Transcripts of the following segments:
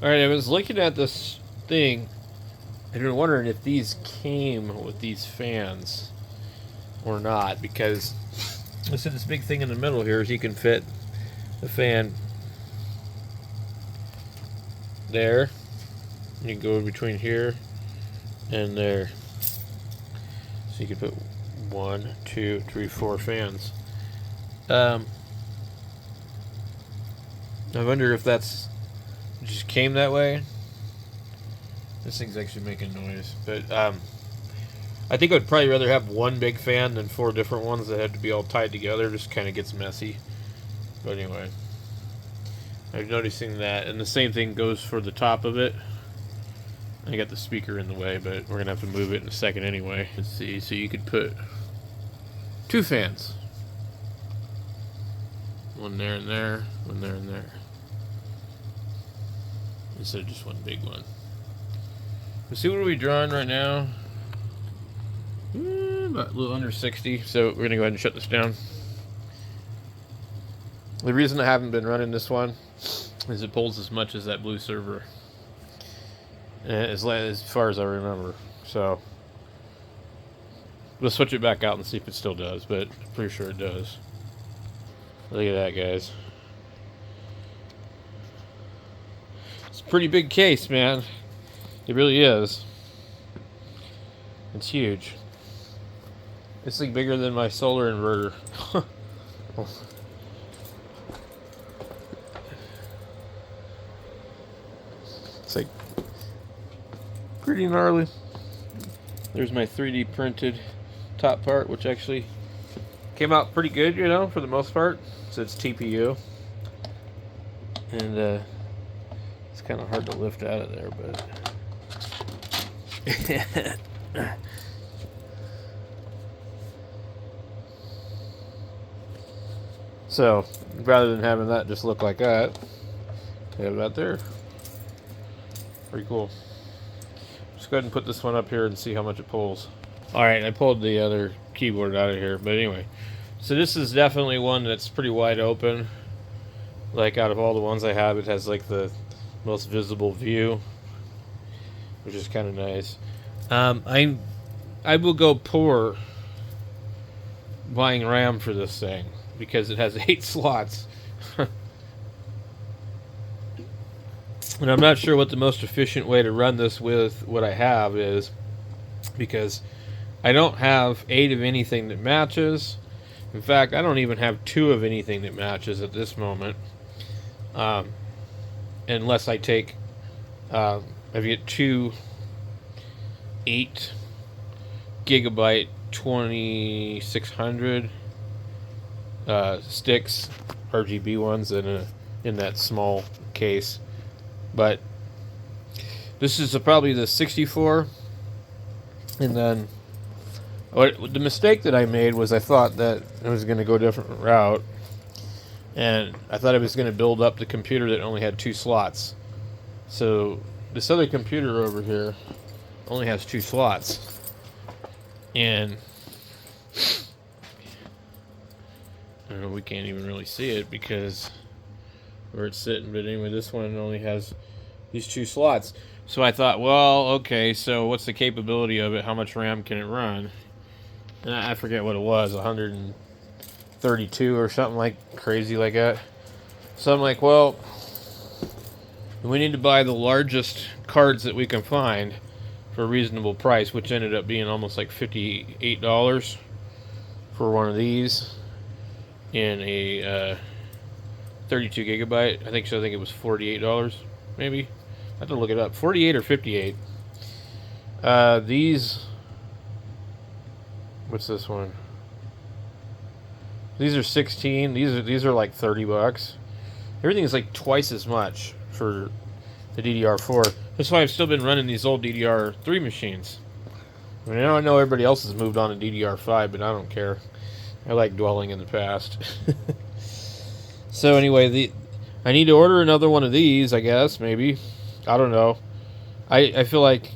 Alright, I was looking at this thing and been wondering if these came with these fans or not, because listen, this big thing in the middle here is you can fit the fan there. You can go between here and there. So you can put 1, 2, 3, 4 fans. I wonder if that's just came that way. This thing's actually making noise, but I think I'd probably rather have one big fan than 4 different ones that had to be all tied together. Just kind of gets messy. But anyway, I'm noticing that, and the same thing goes for the top of it. I got the speaker in the way, but we're gonna have to move it in a second anyway. Let's see. So you could put 2 fans, one there and there, one there and there, instead of just one big one. Let's see, what are we drawing right now? About a little under 60. So we're gonna go ahead and shut this down. The reason I haven't been running this one is it pulls as much as that blue server, as far as I remember. So we'll switch it back out and see if it still does, but I'm pretty sure it does. Look at that, guys. It's a pretty big case, man. It really is. It's huge. It's like bigger than my solar inverter. It's like pretty gnarly. There's my 3D printed top part, which actually came out pretty good, you know, for the most part. So it's TPU, and it's kind of hard to lift out of there, but so rather than having that just look like that, I have that there. Pretty cool. Just go ahead and put this one up here and see how much it pulls. Alright, I pulled the other keyboard out of here, but anyway. So this is definitely one that's pretty wide open. Like, out of all the ones I have, it has like the most visible view, which is kind of nice. I will go poor buying RAM for this thing because it has 8 slots. And I'm not sure what the most efficient way to run this with what I have is, because I don't have 8 of anything that matches. In fact, I don't even have 2 of anything that matches at this moment. Unless I take, I get 2 8 gigabyte 2600 sticks, RGB ones, in that small case. But this is probably the 64. And then the mistake that I made was I thought that I was going to go a different route, and I thought I was going to build up the computer that only had 2 slots. So this other computer over here only has 2 slots, and I don't know, we can't even really see it because where it's sitting, but anyway, this one only has these 2 slots. So I thought, well, okay, so what's the capability of it? How much RAM can it run? And I forget what it was, 132 or something like crazy like that. So I'm like, well, we need to buy the largest cards that we can find for a reasonable price, which ended up being almost like $58 for one of these in a 32 gigabyte. I think it was $48, maybe. I have to look it up. 48 or 58. These. What's this one? These are 16. These are like $30. Everything is like twice as much for the DDR4. That's why I've still been running these old DDR3 machines. I mean, I know everybody else has moved on to DDR5, but I don't care. I like dwelling in the past. So anyway, I need to order another one of these, I guess, maybe. I don't know. I feel like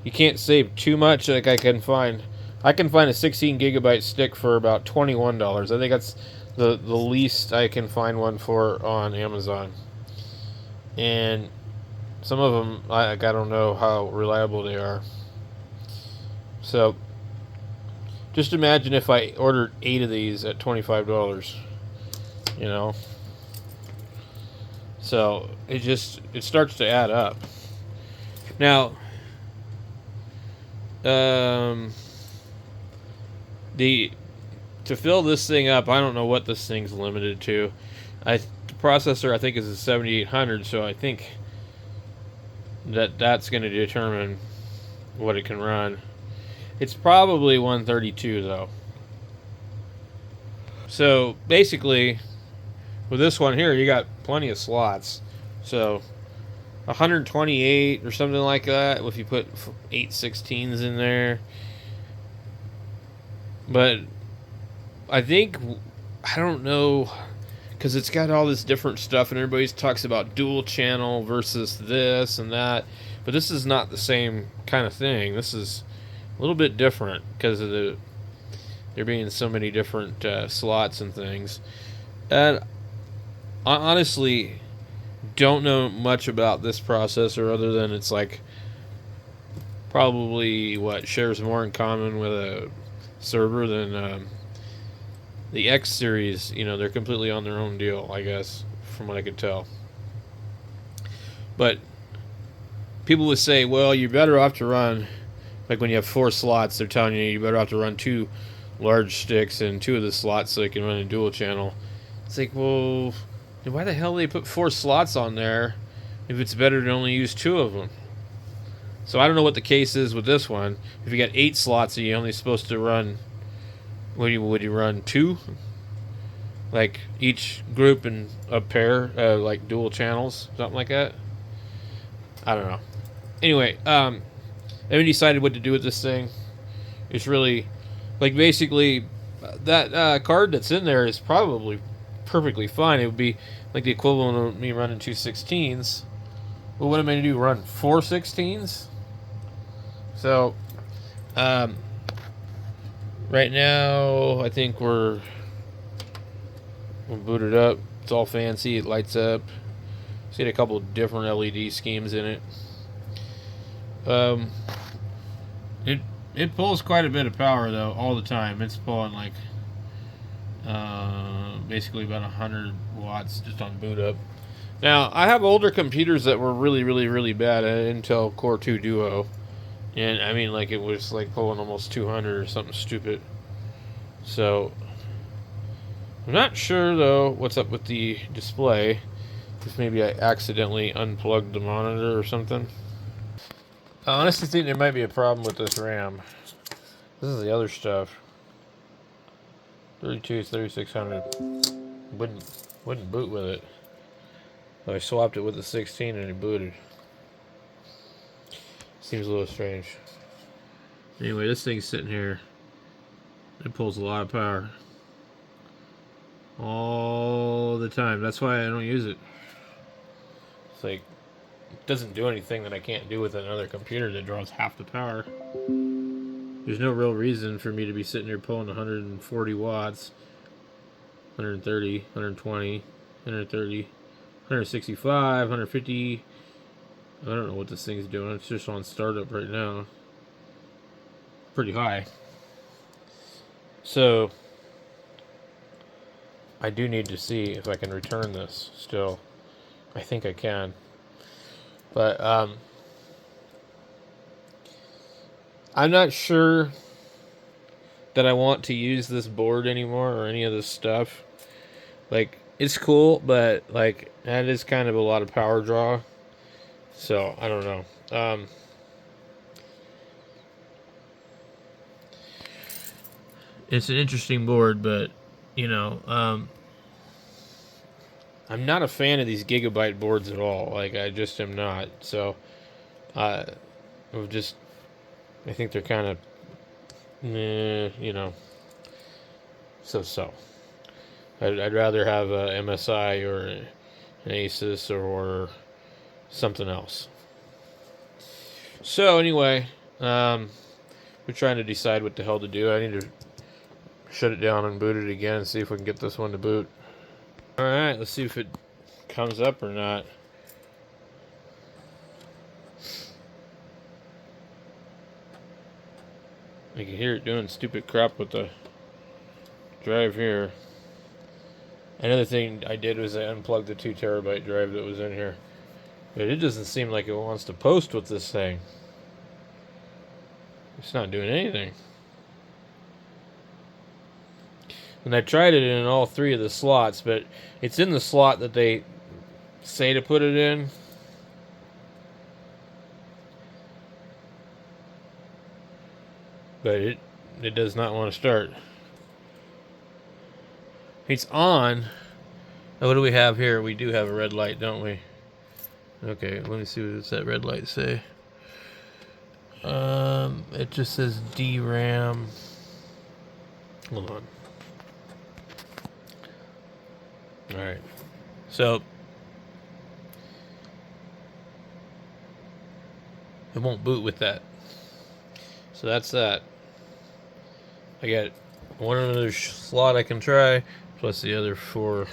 you can't save too much. Like I can find a 16 gigabyte stick for about $21. I think that's the least I can find one for on Amazon. and some of them, I don't know how reliable they are. So just imagine if I ordered 8 of these at $25, you know. So it starts to add up. Now, the to fill this thing up, I don't know what this thing's limited to. The processor I think is a 7800, so I think that's going to determine what it can run. It's probably 132 though. So basically, with this one here, you got plenty of slots. So 128 or something like that if you put 8 16s in there. But I think, I don't know, because it's got all this different stuff and everybody talks about dual channel versus this and that, but this is not the same kind of thing. This is a little bit different because of there being so many different slots and things. And I honestly don't know much about this processor other than it's like probably shares more in common with a server than the X series. You know, they're completely on their own deal, I guess, from what I could tell. But people would say, well, you're better off to run, like when you have 4 slots, they're telling you better off to run 2 large sticks in 2 of the slots so you can run a dual channel. It's like, well, why the hell do they put 4 slots on there if it's better to only use 2 of them? So I don't know what the case is with this one. If you got 8 slots and you're only supposed to run, would you run 2? Like each group in a pair, like dual channels, something like that? I don't know. Anyway, then we decided what to do with this thing. It's really, like, basically, that card that's in there is probably perfectly fine. It would be like the equivalent of me running 2 16s. Well, what am I going to do? Run 4 16s? So, right now, I think we're booted up. It's all fancy. It lights up. It's got a couple of different LED schemes in it. It pulls quite a bit of power though all the time. It's pulling like basically about 100 watts just on boot up. Now I have older computers that were really bad at Intel Core 2 Duo, and I mean, like, it was like pulling almost 200 or something stupid. So I'm not sure though what's up with the display. If maybe I accidentally unplugged the monitor or something. I honestly think there might be a problem with this RAM. This is the other stuff. 3600 wouldn't boot with it. So I swapped it with the 16 and it booted. Seems a little strange. Anyway, this thing's sitting here. It pulls a lot of power all the time. That's why I don't use it. It's like, it doesn't do anything that I can't do with another computer that draws half the power. There's no real reason for me to be sitting here pulling 140 watts, 130, 120, 130, 165, 150. I don't know what this thing's doing. It's just on startup right now. Pretty high. So I do need to see if I can return this still. I think I can. But I'm not sure that I want to use this board anymore or any of this stuff. Like, it's cool, but like, that is kind of a lot of power draw. So I don't know. It's an interesting board, but you know, I'm not a fan of these gigabyte boards at all. Like, I just am not. So I think they're kind of, you know, so. I'd rather have a MSI or an Asus or something else. So anyway, we're trying to decide what the hell to do. I need to shut it down and boot it again and see if we can get this one to boot. Alright, let's see if it comes up or not. I can hear it doing stupid crap with the drive here. Another thing I did was I unplugged the 2 terabyte drive that was in here. But it doesn't seem like it wants to post with this thing. It's not doing anything. And I tried it in all 3 of the slots, but it's in the slot that they say to put it in. But it does not want to start. It's on. Now, what do we have here? We do have a red light, don't we? Okay, let me see what does that red light say. It just says DRAM. Hold on. Alright. So it won't boot with that. So that's that. I got one other slot I can try, plus the other 4.